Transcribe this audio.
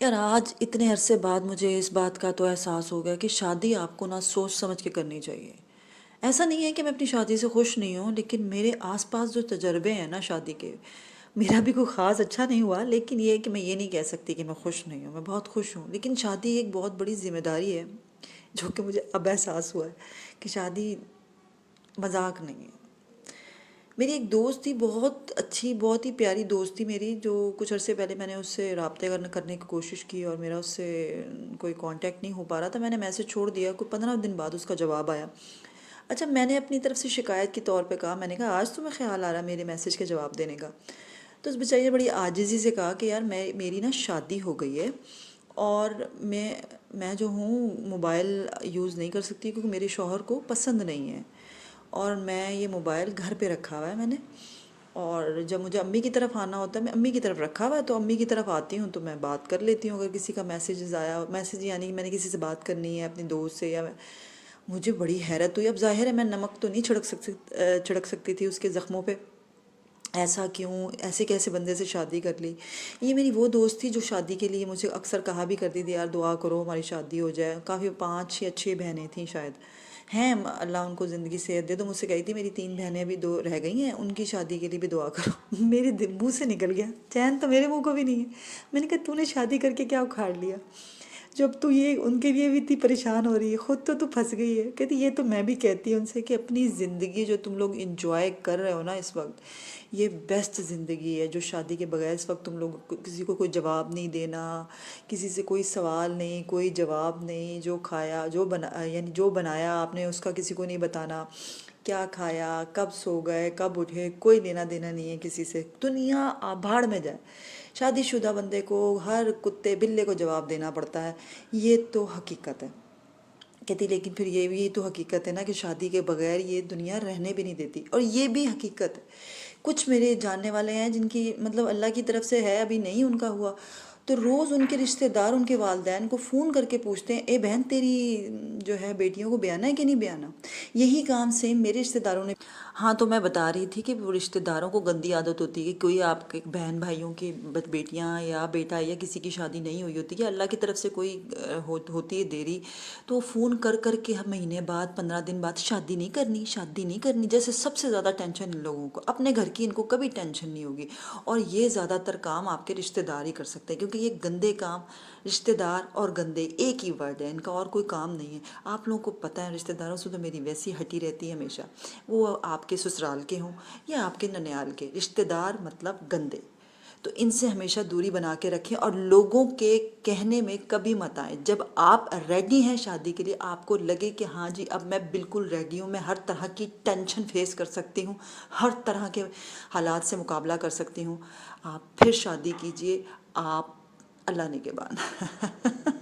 یار آج اتنے عرصے بعد مجھے اس بات کا تو احساس ہو گیا کہ شادی آپ کو سوچ سمجھ کے کرنی چاہیے۔ ایسا نہیں ہے کہ میں اپنی شادی سے خوش نہیں ہوں، لیکن میرے آس پاس جو تجربے ہیں شادی کے، میرا بھی کوئی خاص اچھا نہیں ہوا، لیکن یہ ہے کہ میں یہ نہیں کہہ سکتی کہ میں خوش نہیں ہوں، میں بہت خوش ہوں۔ لیکن شادی ایک بہت بڑی ذمہ داری ہے، جو کہ مجھے اب احساس ہوا ہے کہ شادی مذاق نہیں ہے۔ میری ایک دوست تھی، بہت اچھی، بہت ہی پیاری دوست تھی میری، جو کچھ عرصے پہلے میں نے اس سے رابطے کرنے کی کوشش کی اور میرا اس سے کوئی کانٹیکٹ نہیں ہو پا رہا تھا۔ میں نے میسج چھوڑ دیا، کوئی 15 دن بعد اس کا جواب آیا۔ اچھا، میں نے اپنی طرف سے شکایت کے طور پہ کہا، میں نے کہا آج تمہیں خیال آ رہا میرے میسج کے جواب دینے کا؟ تو اس بیچاری نے بڑی عاجزی سے کہا کہ یار میری شادی ہو گئی ہے، اور میں جو ہوں موبائل یوز نہیں کر سکتی کیونکہ میرے شوہر کو پسند نہیں ہے، اور میں یہ موبائل گھر پہ رکھا ہوا ہے میں نے، اور جب مجھے امی کی طرف آنا ہوتا ہے، میں امی کی طرف رکھا ہوا ہے تو امی کی طرف آتی ہوں تو میں بات کر لیتی ہوں، اگر کسی کا میسیج یعنی کہ میں نے کسی سے بات کرنی ہے اپنے دوست سے، یا مجھے بڑی حیرت ہوئی۔ اب ظاہر ہے میں نمک تو نہیں چھڑک سکتی تھی اس کے زخموں پہ، ایسا کیوں، ایسے کیسے بندے سے شادی کر لی؟ یہ میری وہ دوست تھی جو شادی کے لیے مجھے اکثر کہا بھی کرتی تھی، یار دعا کرو ہماری شادی ہو جائے۔ کافی 5 یا 6 بہنیں تھیں شاید، ہیں اللہ ان کو زندگی صحت دے، تو مجھ سے کہی تھی میری 3 بہنیں ابھی 2 رہ گئی ہیں، ان کی شادی کے لیے بھی دعا کرو۔ میرے منہ سے نکل گیا، چین تو میرے منہ کو بھی نہیں ہے۔ میں نے کہا تو نے شادی کر کے کیا اکھاڑ لیا جب تو یہ ان کے لیے بھی اتنی پریشان ہو رہی ہے، خود تو پھنس گئی ہے۔ کہتی یہ تو میں بھی کہتی ہوں ان سے کہ اپنی زندگی جو تم لوگ انجوائے کر رہے ہو اس وقت، یہ بیسٹ زندگی ہے، جو شادی کے بغیر اس وقت تم لوگ کسی کو کوئی جواب نہیں دینا، کسی سے کوئی سوال نہیں، کوئی جواب نہیں، جو کھایا جو یعنی جو بنایا آپ نے اس کا کسی کو نہیں بتانا، کیا کھایا، کب سو گئے، کب اٹھے، کوئی لینا دینا نہیں ہے کسی سے، دنیا بھاڑ میں جائے۔ شادی شدہ بندے کو ہر کتے بلے کو جواب دینا پڑتا ہے، یہ تو حقیقت ہے۔ کہتی لیکن پھر یہ بھی تو حقیقت ہے کہ شادی کے بغیر یہ دنیا رہنے بھی نہیں دیتی، اور یہ بھی حقیقت ہے۔ کچھ میرے جاننے والے ہیں جن کی اللہ کی طرف سے ہے، ابھی نہیں ان کا ہوا، تو روز ان کے رشتہ دار ان کے والدین کو فون کر کے پوچھتے ہیں، اے بہن تیری جو ہے بیٹیوں کو بیانا ہے کہ نہیں بیانا؟ یہی کام سیم میرے رشتہ داروں نے۔ ہاں، تو میں بتا رہی تھی کہ وہ رشتہ داروں کو گندی عادت ہوتی ہے کہ کوئی آپ کے بہن بھائیوں کی بیٹیاں یا بیٹا یا کسی کی شادی نہیں ہوئی ہوتی، یا اللہ کی طرف سے کوئی ہوتی ہے دیری، تو فون کر کر کے مہینے بعد 15 دن بعد شادی نہیں کرنی، شادی نہیں کرنی، جیسے سب سے زیادہ ٹینشن ان لوگوں کو اپنے گھر کی، ان کو کبھی ٹینشن نہیں ہوگی، اور یہ زیادہ تر کام آپ کے رشتہ دار ہی کر سکتے ہیں، کیونکہ یہ گندے کام، رشتہ دار اور گندے ایک ہی ورڈ ہے، ان کا اور کوئی کام نہیں ہے۔ آپ لوگوں کو پتہ ہے رشتہ داروں سے تو میری ویسی ہٹی رہتی ہے ہمیشہ، وہ آپ کے سسرال کے ہوں یا آپ کے ننیال کے، رشتہ دار مطلب گندے، تو ان سے ہمیشہ دوری بنا کے رکھیں، اور لوگوں کے کہنے میں کبھی مت آئیں۔ جب آپ ریڈی ہیں شادی کے لیے، آپ کو لگے کہ ہاں جی اب میں بالکل ریڈی ہوں، میں ہر طرح کی ٹینشن فیس کر سکتی ہوں، ہر طرح کے حالات سے مقابلہ کر سکتی ہوں، آپ پھر شادی کیجئے، آپ اللہ نگہبان۔